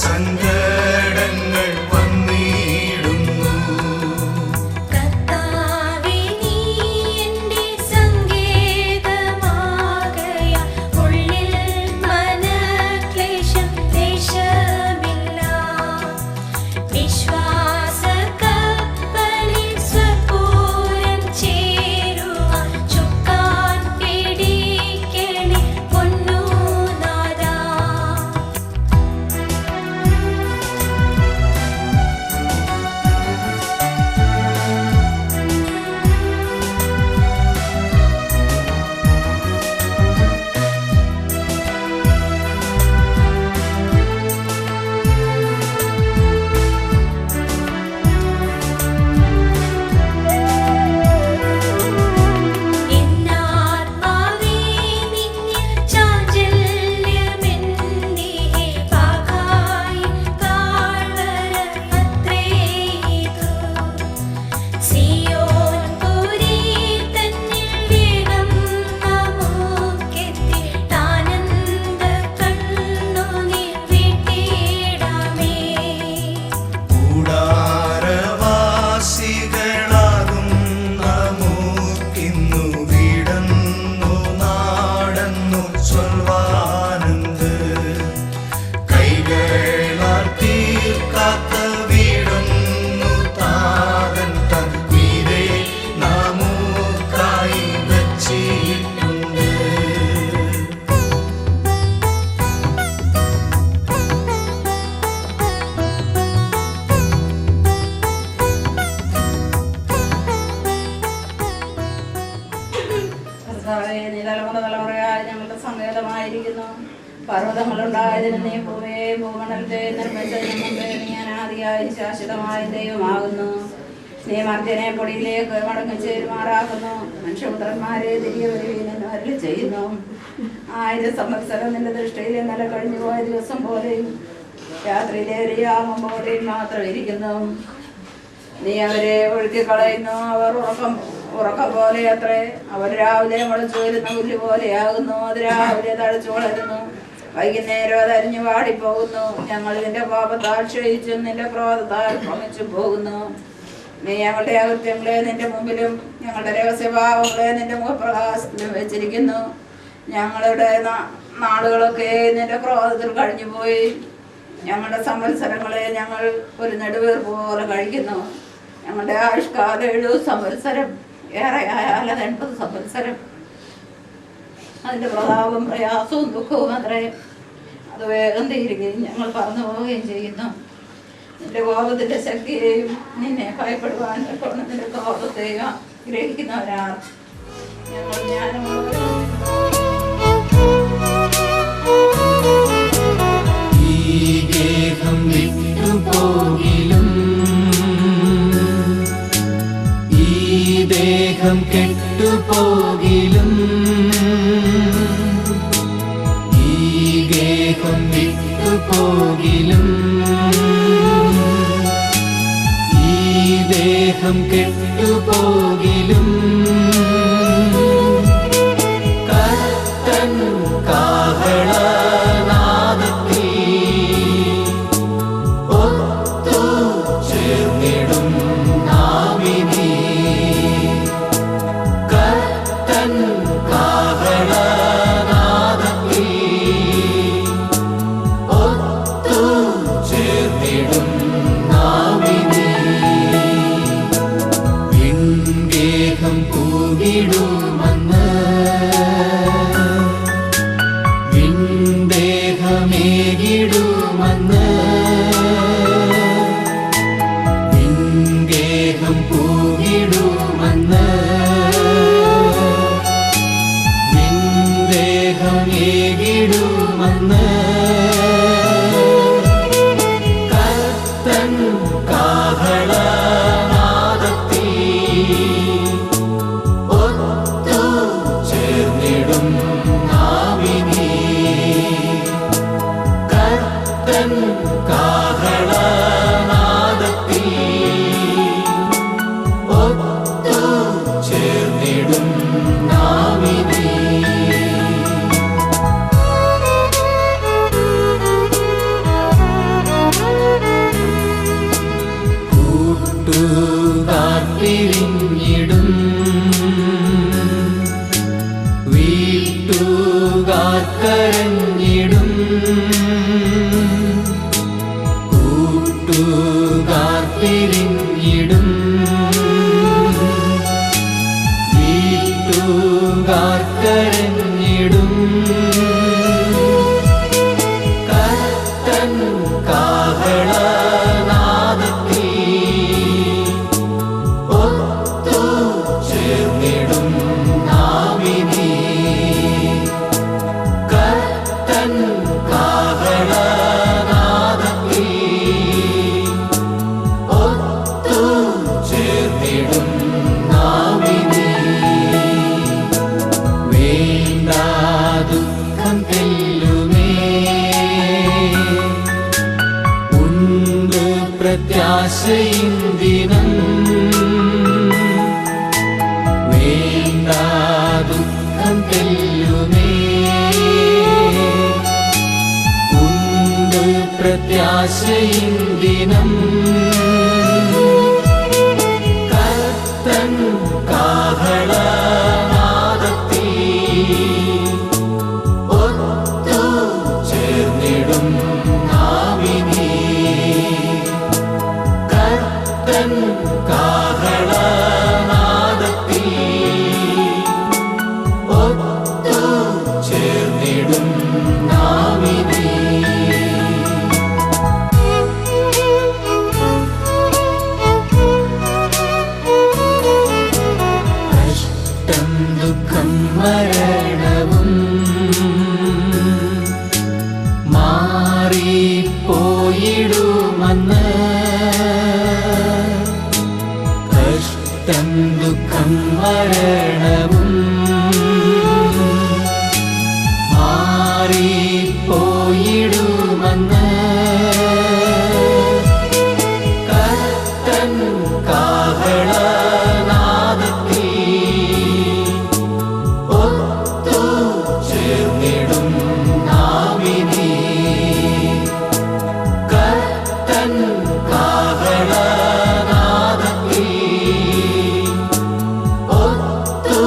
സങ്കടങ്ങൾ വന്നിടുന്നു. പർവ്വതങ്ങളുണ്ടായതിന് നീ പൂവേ ഭൂമണ്ഡലത്തെ നിർമ്മിച്ചതിന് മുമ്പേ നീ അനാദിയായ ശാശ്വതമായ ദൈവമാകുന്നു. നീ മർദ്ദനെ പൊടിയിലേക്ക് മടങ്ങി ചേരുമാറാക്കുന്നു. മനുഷ്യപുത്രന്മാരെ തിരികെ വരുവീനെന്ന് അരുളി ചെയ്യുന്നു. 1000 സംവത്സരം നിന്റെ ദൃഷ്ടിയിൽ ഇന്നലെ കഴിഞ്ഞു പോയ ദിവസം പോലെയും രാത്രിയിലെ ഒരു യാമം പോലെയും മാത്രം ഇരിക്കുന്നു. നീ അവരെ ഒഴുക്കിക്കളയുന്നു. അവർ ഉറക്കം പോലെ അത്രേ. അവർ രാവിലെ മുളച്ചു വരുന്ന പുല്ല് പോലെയാകുന്നു. അത് രാവിലെ തഴച്ചു വളരുന്നു, വൈകുന്നേരം അത് അരിഞ്ഞു വാടിപ്പോകുന്നു. ഞങ്ങൾ നിന്റെ പാപത്താൽ ക്ഷയിച്ചും നിന്റെ ക്രോധത്താൽ ഭ്രമിച്ചും പോകുന്നു. നീ ഞങ്ങളുടെ അകൃത്യങ്ങളെ നിന്റെ മുമ്പിലും ഞങ്ങളുടെ രഹസ്യഭാവങ്ങളെ നിന്റെ മുഖപ്രകാശത്തിലും വെച്ചിരിക്കുന്നു. ഞങ്ങളുടെ നാളുകളൊക്കെ നിന്റെ ക്രോധത്തിൽ കഴിഞ്ഞുപോയി. ഞങ്ങളുടെ സംവത്സരങ്ങളെ ഞങ്ങൾ ഒരു നെടുവീർപ്പ് പോലെ കഴിക്കുന്നു. ഞങ്ങളുടെ ആയുഷ്കാലം 70 സംവത്സരം. ഏറെ ആയാൽ അത് 80 സംവത്സരം. അതിൻ്റെ പ്രതാപം പ്രയാസവും ദുഃഖവും അത്രേ. അത് വേഗം തീരുകയും ഞങ്ങൾ പറന്നു പോവുകയും ചെയ്യുന്നു. നിന്റെ കോപത്തിൻ്റെ ശക്തിയെയും നിന്നെ ഭയപ്പെടുവാൻ നിന്റെ കോപത്തെയും ഗ്രഹിക്കുന്നവരാർ. ഞങ്ങൾ ജ്ഞാനമുള്ളവരും വിട്ടുപോകിലും ഈ ദേഹം കെട്ടുപോകിലും ഈ ഗേഹം വിട്ടുപോകിലും ഈ ദേഹം കെട്ടുപോകിലും കർത്തൻ കാഹളനാദത്തിൽ ഒത്തു ചേർന്നിടും നാമിനി. കർത്തൻ കാഹളനാദത്തിൽ ഒത്തു ചേർന്നിടും നാമിനി. വിൺഗേഹം കൂകിടുമെന്ന് വിൺദേഹമേകിടുമെന്ന് വിൺഗേഹം കൂകിടുമെന്ന് വിൺദേഹമേകിടുമെന്ന് കർത്തൻ കാഹളനാദത്തിൽ ഒത്തു ചേർന്നിടും നാമിനി. കർത്തൻ കാഹളനാദത്തിൽ ഒത്തു ചേർന്നിടും നാമിനി. കൂട്ടുകാർ പിരിഞ്ഞിടും വീട്ടുകാർ കരഞ്ഞിടും കൂട്ടുകാർ പിരിഞ്ഞിടും വീട്ടുകാർ കരഞ്ഞിടും കർത്തൻ കാഹളനാദത്തിൽ ഒത്തു ചേർന്നിടും നാമിനി. കർത്തൻ കാഹളനാദത്തിൽ ഒത്തു ചേർന്നിടും നാമിനി. വേണ്ട ദുഃഖം തെല്ലുമേ ഉണ്ട് പ്രത്യാശയും ദിനം. വേണ്ട ദുഃഖം തെല്ലുമേ ഉണ്ട് പ്രത്യാശയും ദിനം. കർത്തൻ കാഹളനാദത്തിൽ ഒത്തു ചേർന്നിടും നാമിനി. കർത്തൻ കാഹളനാദത്തിൽ ഒത്തു ചേർന്നിടും നാമിനി. കഷ്ടം ദുഃഖം മരണവും മാറിപ്പോയിടുമെന്ന് കഷ്ടം ദുഃഖം മരണവും മാറിപ്പോയിടുമെന്ന് കർത്തൻ കാഹളനാദത്തിൽ ഒത്തു ചേർന്നിടും നാമിനി. കർത്തൻ കാഹളനാദത്തിൽ ഒത്തു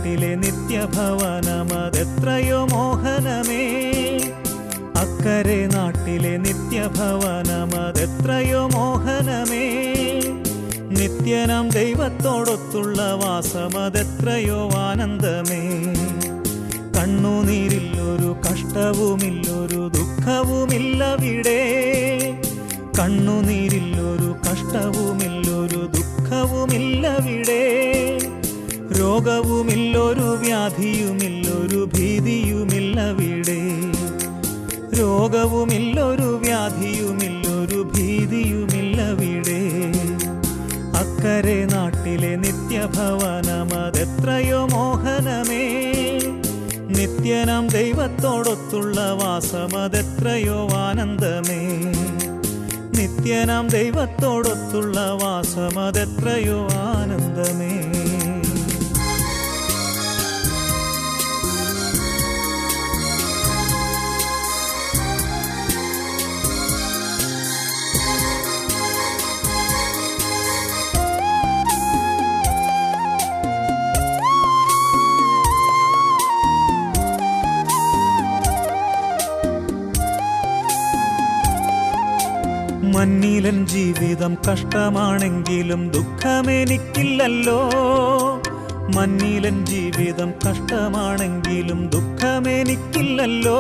നാട്ടിലെ നിത്യഭവനമതെത്രയോ മോഹനമേ. അക്കരെ നാട്ടിലെ നിത്യഭവനമതെത്രയോ മോഹനമേ. നിത്യനാം ദൈവത്തോടൊത്തുള്ള വാസമതെത്രയോ ആനന്ദമേ. കണ്ണുനീരില്ലൊരു കഷ്ടവുമില്ലൊരു ദുഃഖവുമില്ലവിടെ. കണ്ണുനീരില്ലൊരു കഷ്ടവുമില്ലൊരു ദുഃഖവുമില്ലവിടെ. രോഗവുമില്ലൊരു വ്യാധിയുമില്ലൊരു ഭീതിയുമില്ലവിടെ. രോഗവുമില്ലൊരു വ്യാധിയുമില്ലൊരു ഭീതിയുമില്ലവിടെ. അക്കരെ നാട്ടിലെ നിത്യഭവനമതെത്രയോ മോഹനമേ. നിത്യനാം ദൈവത്തോടൊത്തുള്ള വാസമതെത്രയോ ആനന്ദമേ. നിത്യനാം ദൈവത്തോടൊത്തുള്ള വാസമതെത്രയോ ആനന്ദമേ. മഞ്ഞിലൻ ജീവിതം കഷ്ടമാണെങ്കിലും ദുഃഖമെനിക്കില്ലല്ലോ. മഞ്ഞിലൻ ജീവിതം കഷ്ടമാണെങ്കിലും ദുഃഖമെനിക്കില്ലല്ലോ.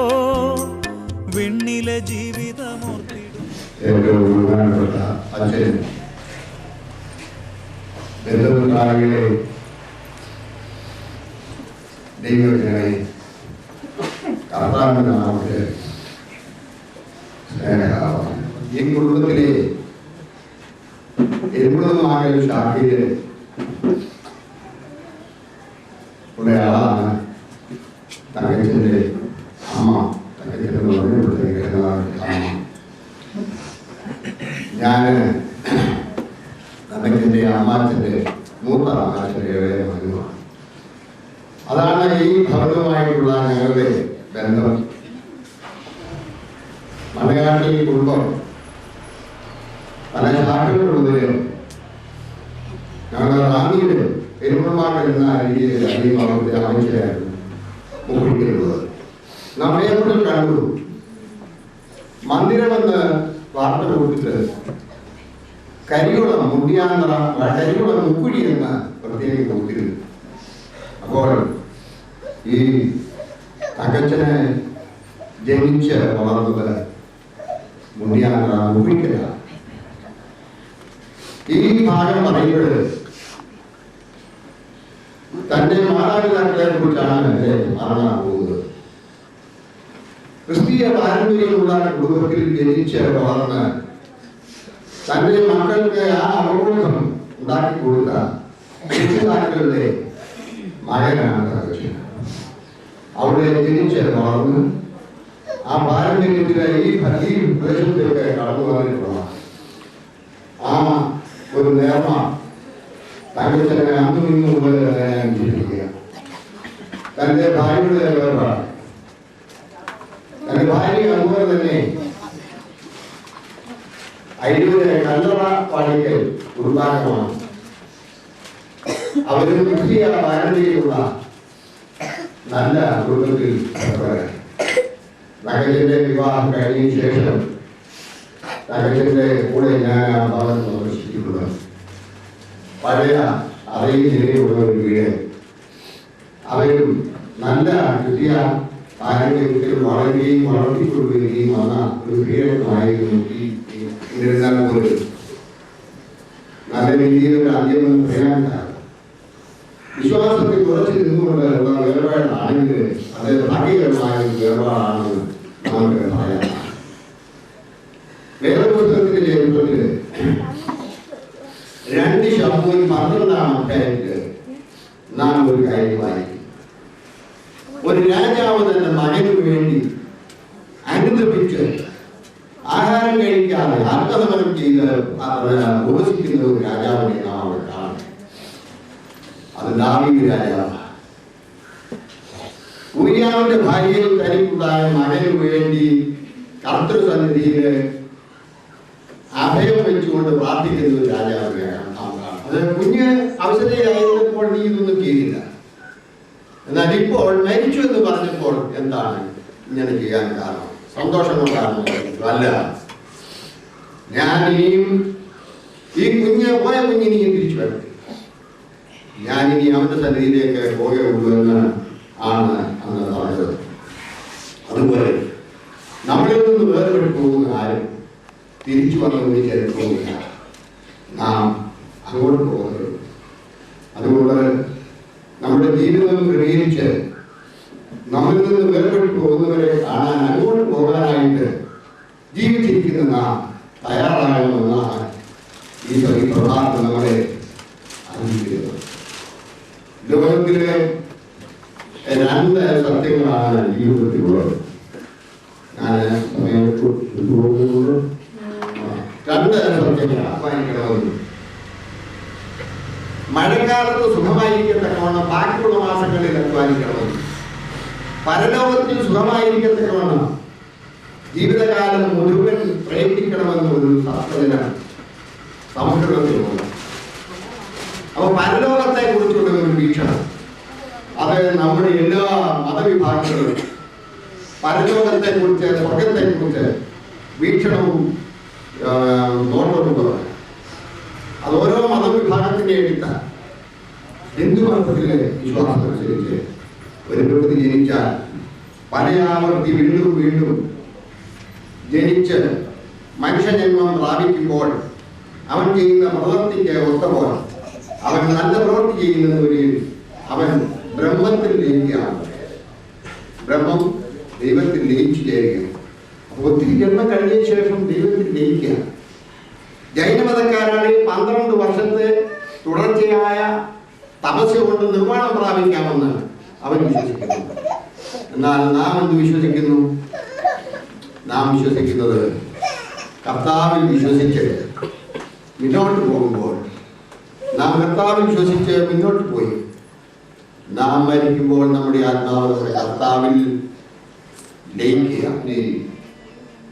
വെണ്ണിലെ ജീവിതമോർത്തിടും ഏറ്റവും ബഹുമാനപ്പെട്ട അച്ഛൻ ബന്ധുത്തായിലെ ദൈവജനങ്ങളെ കർത്താവിന്റെ നാമത്തിൽ സ്നേഹം. ഈ കുടുംബത്തിലെ എഴുപതുമായ ഒരു ശാഖയില് ഉള്ള ആളാണ് തങ്കച്ചന്റെ അമ്മ. തങ്കച്ചൻ എന്ന് പറഞ്ഞ അമ്മ. ഞാൻ തങ്കച്ചന്റെ അമ്മാച്ചന്റെ മൂത്ത അമ്മാച്ചന്റെ ഇളയ മകനുമാണ്. അതാണ് ഈ ഭവനവുമായിട്ടുള്ള ഞങ്ങളുടെ ബന്ധം. മലയാളി കുടുംബം പല ശാഖകളുള്ളതിലും ഞങ്ങൾ റാന്നിയിലും പെരുമാൾ എന്ന രീതിയിൽ അടിമത്തെ ആവശ്യമായിരുന്നു മുഖിക്കുന്നത്. നാം പേപ്പറിൽ കണ്ടു മന്ദിരമെന്ന് വാർത്ത കൊടുത്തിട്ട് കരികുളം മുണ്ടിയാന്തറ കരികുളം മുക്കുഴി എന്ന പ്രത്യേകം കൊടുത്തിരുന്നു. അപ്പോൾ ഈ തങ്കച്ചനെ ജനിച്ച് വളർന്നത് മുണ്ടിയാന്തറ മുക്കുഴിക്കലാണ്. ഈ ഭാഗം പറയുമ്പോൾ തന്റെ മാതാപിതാക്കളെ കുറിച്ചാണ് എന്റെ പറയാൻ പോകുന്നത്. ക്രിസ്തീയ പാരമ്പര്യമുള്ള കുടുംബത്തിൽ ജനിച്ച് വളർന്ന് തന്റെ മക്കൾക്ക് ആ അവബോധം ഉണ്ടാക്കി കൊടുത്ത രക്ഷിതാക്കളുടെ മകനാണ് തങ്കച്ചൻ. അവിടെ ജനിച്ച് വളർന്ന് ആ പാരമ്പര്യത്തിലെ ഈ പ്രദേശത്തേക്ക് കടന്നു വന്നിട്ടുള്ള ആ ഒരു നേർമ തങ്കച്ചനെ അന്നും ഇന്നും മുതൽ ഞാൻ ജീവിക്കുക. തന്റെ ഭാര്യയുടെ വേർപാട് തന്റെ ഭാര്യ അതുപോലെ തന്നെ അയ്യൂരെ കല്ലറ പാടിക്കൽ കുടുംബാംഗമാണ്. അവരും ക്രിസ്തീയ പാരമ്പര്യമുള്ള നല്ല കുടുംബത്തിൽ തങ്കച്ചന്റെ വിവാഹം കഴിഞ്ഞതിന് ശേഷം തങ്കച്ചന്റെ കൂടെ ഞാൻ ആ ഭാഗം സന്ദർശിച്ചിട്ടുള്ളത്. പഴയ അറിയിൽ നിലയിലുള്ള ഒരു വീട്. അവരും നല്ല ക്രിസ്തീയ പാരമ്പര്യത്തിൽ വളരുകയും വളർത്തിക്കൊടുക്കുകയും വന്ന ഒരു വീരമായിരുന്നു. എന്നിരുന്നാൽ പോലും നല്ല രീതിയിൽ ഒരു അന്ത്യം പ്രയാണമാണ്. വിശ്വാസത്തിൽ കുറച്ച് നിന്നുകൊണ്ട് ഉള്ള വേർപാടാണെങ്കിൽ അത് ഭാഗ്യകരമായ ഒരു വേർപാടാണെന്ന് നമുക്ക് പറയാം. വേദപുസ്തകത്തിന്റെ ചരിത്രത്തിൽ 2 ശമൂവേൽ 12-ാം അധ്യായത്തിൽ നാം ഒരു കാര്യം വായിക്കും. ഒരു രാജാവ് തന്റെ മകനു വേണ്ടി അനുദപിച്ച് ആഹാരം കഴിക്കാതെ ആത്മതമനം ചെയ്ത് ഉപസിക്കുന്ന ഒരു രാജാവിനെ നാം അവിടെ കാണും. അത് ദാവീദ് രാജാവ്. ഊരിയാവിന്റെ ഭാര്യയിൽ തനിക്കുണ്ടായ മകനു വേണ്ടി കർത്തൃസന്നിധിയിൽ അഭയം വെച്ചുകൊണ്ട് പ്രാർത്ഥിക്കുന്ന ഒരു രാജാവിനെയാണ് നാം കാണുന്നത്. അത് കുഞ്ഞ് അവസരയിലായിരുന്നപ്പോൾ നീ ഇതൊന്നും ചെയ്തില്ല. എന്നാൽ ഇപ്പോൾ മരിച്ചു എന്ന് പറഞ്ഞപ്പോൾ എന്താണ് ഇങ്ങനെ ചെയ്യാൻ കാരണം? സന്തോഷം കൊണ്ടാണ്? അല്ല, ഞാൻ ഇനിയും ഈ പോയ കുഞ്ഞിനെയും തിരിച്ചു വരട്ടെ, ഞാനിനി അവന്റെ സന്നിധിയിലേക്ക് പോയുള്ളൂ എന്ന് ആണ് അന്ന് പറഞ്ഞത്. അതുപോലെ നമ്മളിൽ നിന്ന് വേർപെട്ടു പോകുന്ന ആരും തിരിച്ചു വന്നതിന് ചരിത്രവുമില്ല. നാം അങ്ങോട്ട് പോകുന്നത്. അതുകൊണ്ട് നമ്മുടെ ജീവിതം ക്രമീകരിച്ച് നമ്മളിൽ നിന്ന് വേർപെട്ടു പോകുന്നവരെ കാണാൻ അങ്ങോട്ട് പോകാനായിട്ട് ജീവിച്ചിരിക്കുന്ന നാം തയ്യാറാകണമെന്നാണ് ഈ പ്രഭാതം നമ്മളെ അറിയിക്കുന്നത്. ലോകത്തിലെ രണ്ട് സത്യങ്ങളാണ് ജീവിതത്തിലുള്ളത്. ഞാൻ രണ്ട് സത്യങ്ങൾ അധ്വാനിക്കണമെന്ന്. മഴക്കാലത്ത് സുഖമായിരിക്കത്തക്കവണ്ണം ബാക്കിയുള്ള മാസങ്ങളിൽ അധ്വാനിക്കണമെന്ന്. പരലോകത്തിൽ സുഖമായിരിക്കത്തക്കവണ്ണം ജീവിതകാലം മുഴുവൻ പ്രയത്നിക്കണമെന്ന് ഒരു ശാസ്ത്രജ്ഞനാണ് സംസ്കൃതത്തിലുണ്ട്. അപ്പൊ പരലോകത്തെ കുറിച്ചുള്ള ഒരു വീക്ഷണം അത് നമ്മുടെ എല്ലാ മതവിഭാഗങ്ങളും പരലോകത്തെ കുറിച്ച്, സ്വർഗത്തെ കുറിച്ച് വീക്ഷണവും നോട്ടവുമാണ്. അത് ഓരോ മതവിഭാഗത്തിന്റെ എടുത്ത ഹിന്ദു മതത്തിലെ വിശ്വാസം അനുസരിച്ച് ഒരു പ്രകൃതി ജനിച്ചാൽ പലയാവർത്തി വീണ്ടും വീണ്ടും ജനിച്ച് മനുഷ്യജന്മം പ്രാപിക്കുമ്പോൾ അവൻ ചെയ്യുന്ന പ്രവൃത്തിക്ക് ഒത്തപ്പോൾ അവൻ നല്ല പ്രവൃത്തി ചെയ്യുന്നതിൽ അവൻ ബ്രഹ്മത്തിൽ ലയിക്കുകയാണ്. ബ്രഹ്മം ദൈവത്തിൽ ലയിച്ചു ചേരുകയാണ്. അപ്പോൾ ഒത്തിരി ജന്മം കഴിഞ്ഞ ശേഷം ദൈവത്തിൽ ലയിക്കുക. ജൈനമതക്കാരാണ് 12 വർഷത്തെ തുടർച്ചയായ തപസ്യ കൊണ്ട് നിർമ്മാണം പ്രാപിക്കാമെന്ന് അവൻ വിശ്വസിക്കുന്നു. എന്നാൽ നാം എന്ത് വിശ്വസിക്കുന്നു? നാം വിശ്വസിക്കുന്നത് കർത്താവിൽ വിശ്വസിച്ച് മുന്നോട്ട് പോകുമ്പോൾ, നാം കർത്താവിൽ വിശ്വസിച്ച് മുന്നോട്ട് പോയി നാം മരിക്കുമ്പോൾ നമ്മുടെ ആത്മാവ് കർത്താവിൽ ലയിക്കുക.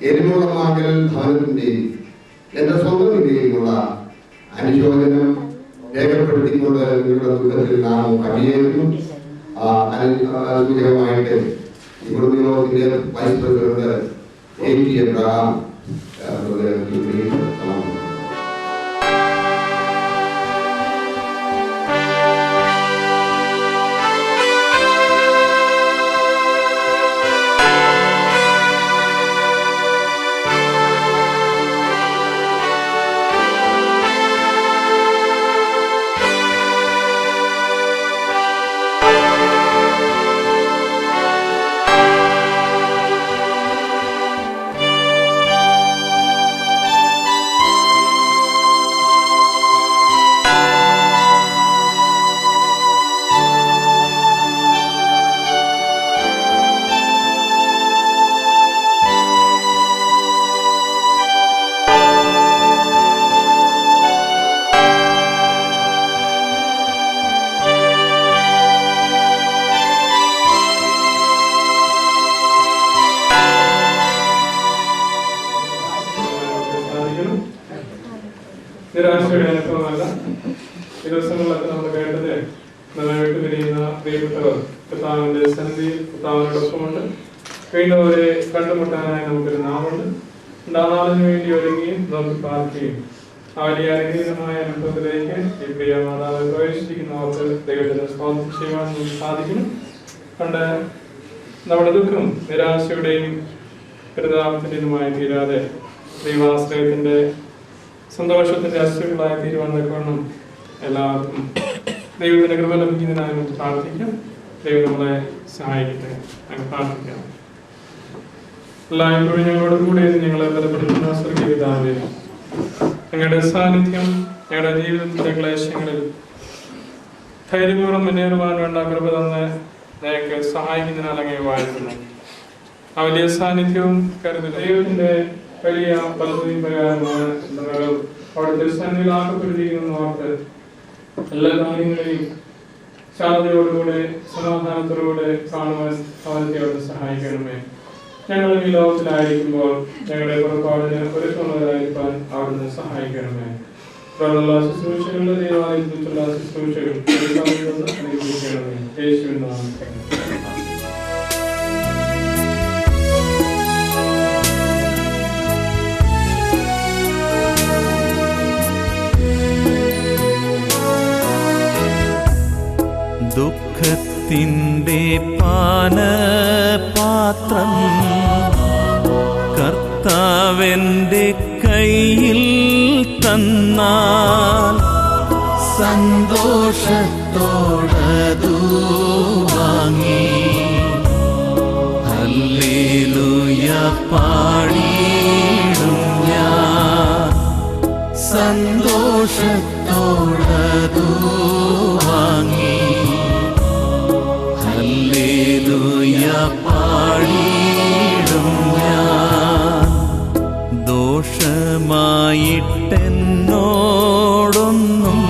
എരുമുളമാകൽ ഭവനത്തിൻ്റെയും എൻ്റെ സ്വന്തം നിലയിലുള്ള അനുശോചനം രേഖപ്പെടുത്തിക്കൊണ്ട് നിങ്ങളുടെ ദുഃഖത്തിൽ നാം അഭിനയിക്കുന്നു. സൂചകമായിട്ട് ഈ കുടുംബത്തിന്റെ വൈസ് പ്രസിഡന്റ് AT എബ്രഹാം നിരാശയുടെ അനുഭവമല്ല. ഈ ദിവസങ്ങളിലൊക്കെ നമ്മൾ കേട്ടത് നമ്മെ വിട്ടുപിരിയുന്ന പ്രിയപ്പെട്ടവർ കർത്താവിന്റെ സന്നിധിയിൽ കർത്താവിനോടൊപ്പമുണ്ട്. വീണ്ടും അവരെ കണ്ടുമുട്ടാനായി നമുക്കൊരു നാളുണ്ട്. നാളിന് വേണ്ടി ഒരുങ്ങി നമുക്ക് പ്രാർത്ഥിക്കുകയും ആ വലിയ അനുഗ്രഹീതമായ അനുഭവത്തിലേക്ക് ഈ പ്രിയ മാതാവ് പ്രവേശിച്ചിരിക്കുന്നവർക്ക് ദൈവത്തിന് സ്തോത്രം ചെയ്യുവാൻ നമുക്ക് സാധിക്കണം. പണ്ട് നമ്മുടെ ദുഃഖം നിരാശയുടെയും പരിതാപത്തിൻ്റെതുമായി തീരാതെ ദൈവാശ്രയത്തിന്റെ സന്തോഷത്തിന്റെ അശ്വകളായി തീരുവാനൊക്കെ എല്ലാവർക്കും ദൈവത്തിന്റെ കൃപ ലഭിക്കുന്നതിനായി നമുക്ക് പ്രാർത്ഥിക്കാം. ദൈവം നമ്മളെ സഹായിക്കട്ടെ. ഞങ്ങൾ പ്രാർത്ഥിക്കാം. എല്ലായ്പ്പോഴും ഞങ്ങളോട് കൂടെ ഞങ്ങളെ ബലപ്പെടുത്തുന്ന സ്വർഗീയ പിതാവേ, ഞങ്ങളുടെ സാന്നിധ്യം ഞങ്ങളുടെ ജീവിതത്തിന്റെ ക്ലേശങ്ങളിൽ ധൈര്യപൂർവ്വം മുന്നേറുവാൻ വേണ്ട കൃപ തന്ന് ഞങ്ങൾക്ക് സഹായിക്കുന്നതിനാൽ അങ്ങനെ വാഴ്ത്തുന്നു. ആ വലിയ സാന്നിധ്യവും കരുതൽ ദൈവത്തിന്റെ വലിയ പദ്ധതിയും പ്രകാരമാണ് അവിടുത്തെ സന്നിധിയിലാക്കപ്പെട്ടിരിക്കുന്നവർക്ക് എല്ലാ കാര്യങ്ങളെയും ശാന്തതയോടുകൂടെ സമാധാനത്തോടുകൂടെ കാണുവാൻ അവർക്ക് അവിടുത്തെ സഹായിക്കണമേ. ഞങ്ങൾ ഈ ലോകത്തിലായിരിക്കുമ്പോൾ ഞങ്ങളുടെ പുറപ്പാടിന് ഒരുക്കമുള്ളവരായിരിക്കാൻ അവിടുന്ന് സഹായിക്കണമേ. തുടർന്നുള്ള ശുശ്രൂഷകളുടെ ദൈവാലയത്തിലുള്ള ശുശ്രൂഷകൾ അനുഗ്രഹിക്കണമേ. യേശുവിൻ നാമത്തിൽ ദുഃഖത്തിൻ്റെ പാനപാത്രം കർത്താവെൻ്റെ കയ്യിൽ തന്നാൽ സന്തോഷത്തോടതു വാങ്ങി ഹല്ലേലൂയ പാടിയിടും ഞാൻ. സന്തോഷത്തോടതു വാങ്ങി ഹല്ലേലൂയ പാടിയിടും ഞാൻ. ദോഷമായിട്ടെന്നോടൊന്നും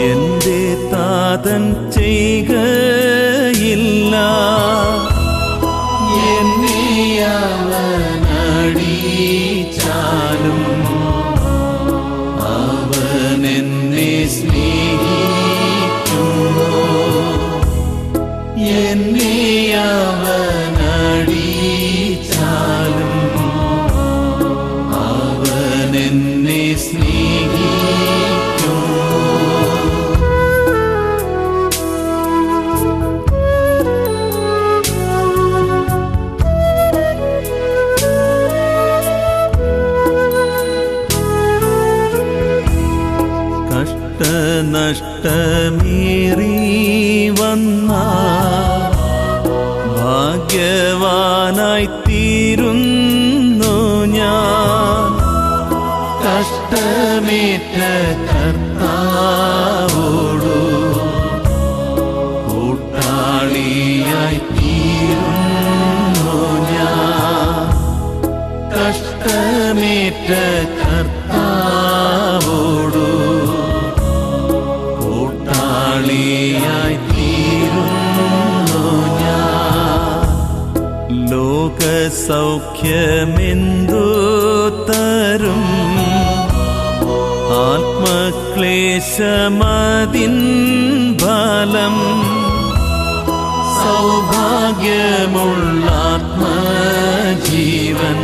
എൻ്റെ താതൻ ചെയ്യുകയില്ല. എന്നെ അവനടിച്ചാലും അവനെന്നെ സ്നേഹിക്കുന്നു. എന്നെ അവനടിച്ചാലും അവനെന്നെ സ്നേഹിക്കുന്നു. കഷ്ടനഷ്ടമേറി വന്ന ഭാഗ്യവാനായി തീരുന്നു ഞാൻ. കഷ്ടമേറ്റ കർത്താവോടു കൂട്ടാളിയായി തീരുന്നു ഞാൻ. കഷ്ടമേറ്റ കർത്താവോടു കൂട്ടാളിയായി തീരുന്നു ഞാൻ. ലോകസൗഖ്യമെന്തു തരും ആത്മക്ലേശമതിൻ ഫലം. സൗഭാഗ്യമുള്ള ആത്മജീവൻ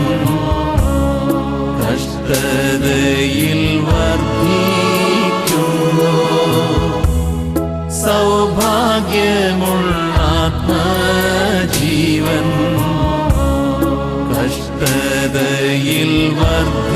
കഷ്ടതയിൽ വർദ്ധിക്കുന്നു. സൗഭാഗ്യമുള്ള ആത്മജീവൻ കഷ്ടതയിൽ വർദ്ധിക്കുന്നു.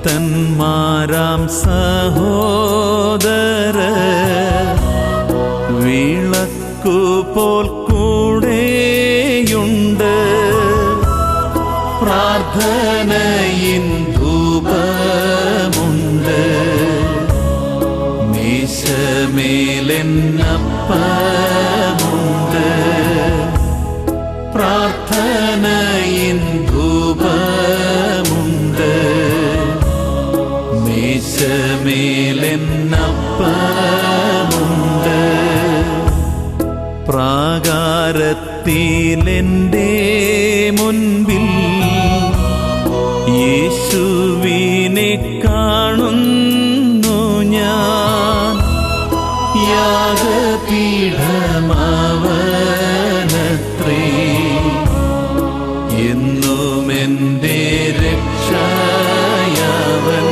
ഭക്തന്മാരാം സഹോദര വിളക്കുപോൽ കൂടെയുണ്ട്. പ്രാർത്ഥനയിൻ ധൂപമുണ്ട്. മേശമേലെന്നപ്പമുണ്ട്. പ്രാർത്ഥനയിൻ ധൂപമുണ്ട്. മേശമേലെന്നപ്പമുണ്ട്. പ്രാകാരത്തിലെൻ്റെ മുൻപിൽ യേശുവിനെ കാണുന്നു ഞാൻ. യാഗപീഠമവനത്രേ എന്നുമെൻ്റെ രക്ഷയവൻ.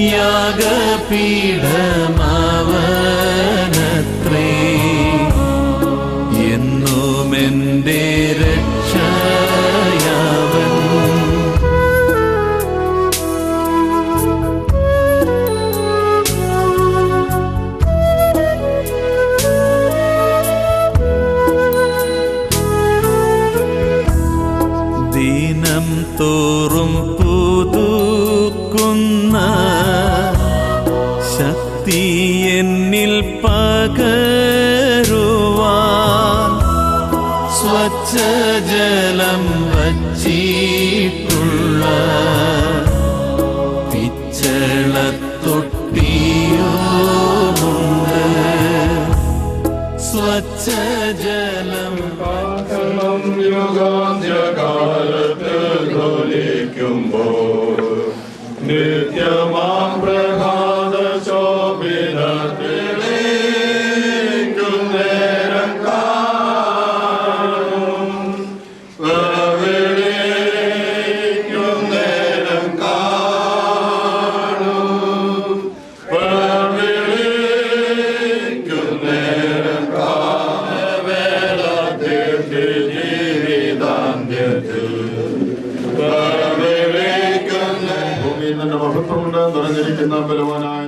യാഗപീഠമവനത്രേ എന്നുമെൻ്റെ രക്ഷയവൻ. ദിനം തോറും പുതുക്കുന്ന ശക്തി എന്നിൽ പകരുവാൻ സ്വച്ഛജലം വച്ചിട്ടുള്ള ജലം പാകണം യുഗാന്ത്യകാലത്ത് ധ്വനിക്കുമ്പോൾ നിത്യമാം പ്രഭാത ശോഭിതത്തിലേക്കും നേരം കാണും വരവിളിക്കും നേരം കാണും വരവിളിക്കും നേരം കാണവേളത്തിൽ ജീവിതാന്ത്യത്തിൽ വരവിളിക്കും ഭൂമിയിൽ നിന്റെ മഹത്വം കൊണ്ട് നിറഞ്ഞിരിക്കുന്ന ബലവാനായ